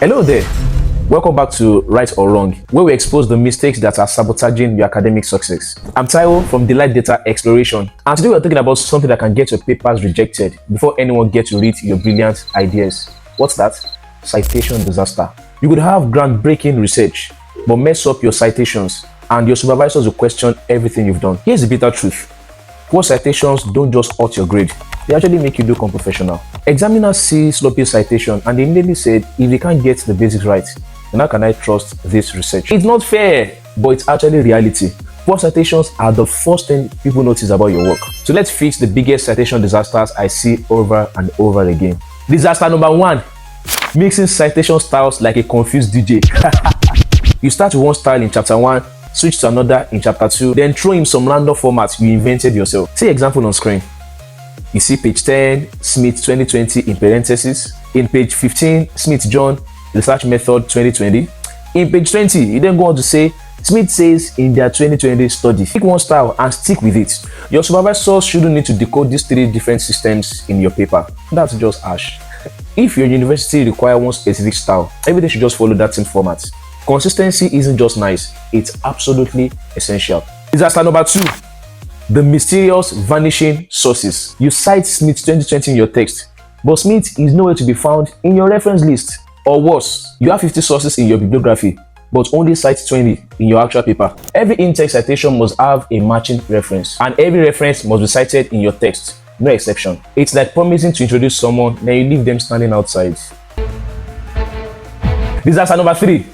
Hello there. Welcome back to Right or Wrong, where we expose the mistakes that are sabotaging your academic success. I'm Taiwo from Delight Data Exploration, and today we're talking about something that can get your papers rejected before anyone gets to read your brilliant ideas. What's that? Citation disaster. You could have groundbreaking research, but mess up your citations, and your supervisors will question everything you've done. Here's the bitter truth. Poor citations don't just hurt your grade, they actually make you look unprofessional. Examiners see sloppy citation and they immediately said, if they can't get the basics right, then how can I trust this research? It's not fair, but it's actually reality. Poor citations are the first thing people notice about your work. So let's fix the biggest citation disasters I see over and over again. Disaster number 1, mixing citation styles like a confused DJ. You start with one style in chapter 1, switch to another in chapter 2, then throw in some random formats you invented yourself. See example on screen. You see page 10, Smith 2020 in parentheses. In page 15, Smith John, research method 2020. In page 20, you then go on to say, Smith says in their 2020 study. Pick one style and stick with it. Your supervisors shouldn't need to decode these 3 different systems in your paper. That's just harsh. If your university requires one specific style, everything should just follow that same format. Consistency isn't just nice, it's absolutely essential. Disaster number 2, the mysterious vanishing sources. You cite Smith 2020 in your text, but Smith is nowhere to be found in your reference list. Or worse, you have 50 sources in your bibliography, but only cite 20 in your actual paper. Every in-text citation must have a matching reference, and every reference must be cited in your text, no exception. It's like promising to introduce someone, then you leave them standing outside. Disaster number 3,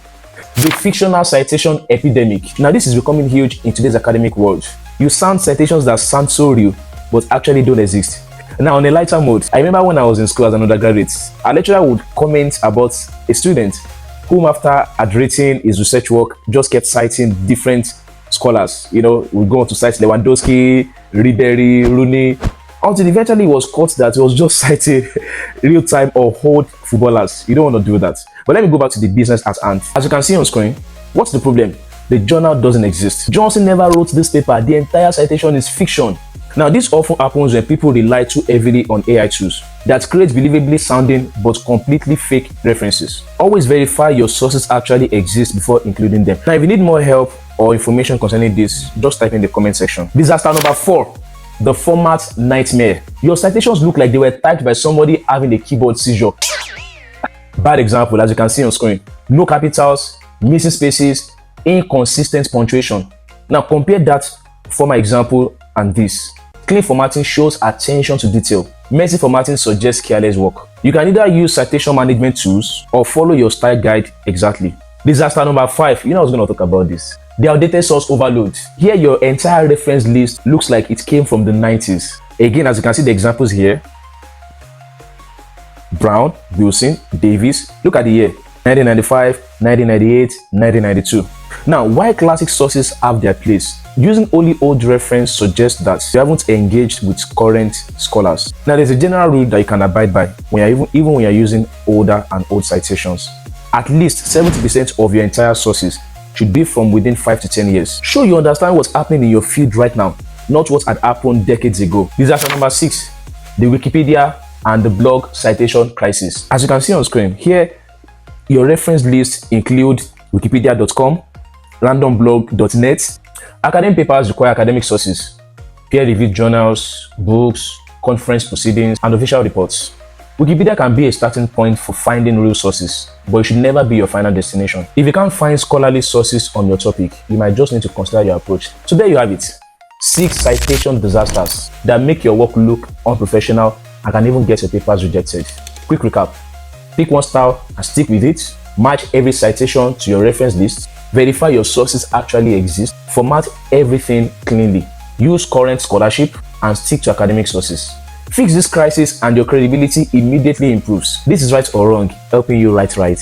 the fictional citation epidemic. Now this is becoming huge in today's academic world. You sound citations that sound so real, but actually don't exist. Now on a lighter mode, I remember when I was in school as an undergraduate, our lecturer would comment about a student whom after had written his research work, just kept citing different scholars. You know, we go on to cite Lewandowski, Ribery, Rooney, until eventually it was caught that it was just citing real-time or old footballers. You don't want to do that. But let me go back to the business at hand. As you can see on screen, what's the problem? The journal doesn't exist. Johnson never wrote this paper. The entire citation is fiction. Now, this often happens when people rely too heavily on AI tools that create believably sounding but completely fake references. Always verify your sources actually exist before including them. Now, if you need more help or information concerning this, just type in the comment section. Disaster number 4, the format nightmare. Your citations look like they were typed by somebody having a keyboard seizure. Bad example, as you can see on screen. No capitals, missing spaces, inconsistent punctuation. Now compare that former example and this. Clean formatting shows attention to detail. Messy formatting suggests careless work. You can either use citation management tools or follow your style guide exactly. Disaster number 5, I was going to talk about this. The outdated source overload. Here your entire reference list looks like it came from the 90s. Again, as you can see the examples here. Brown, Wilson, Davis. Look at the year. 1995, 1998, 1992. Now, while classic sources have their place, using only old reference suggests that you haven't engaged with current scholars. Now, there's a general rule that you can abide by when you're using older and old citations. At least 70% of your entire sources should be from within 5 to 10 years. Show you understand what's happening in your field right now, not what had happened decades ago. Disaster number 6, the Wikipedia and the blog citation crisis. As you can see on screen, here your reference list include wikipedia.com, randomblog.net. Academic papers require academic sources, peer-reviewed journals, books, conference proceedings, and official reports. Wikipedia can be a starting point for finding real sources, but it should never be your final destination. If you can't find scholarly sources on your topic, you might just need to consider your approach. So there you have it. 6 citation disasters that make your work look unprofessional and can even get your papers rejected. Quick recap. Pick one style and stick with it. Match every citation to your reference list. Verify your sources actually exist. Format everything cleanly. Use current scholarship and stick to academic sources. Fix this crisis and your credibility immediately improves. This is Right or Wrong, helping you write right.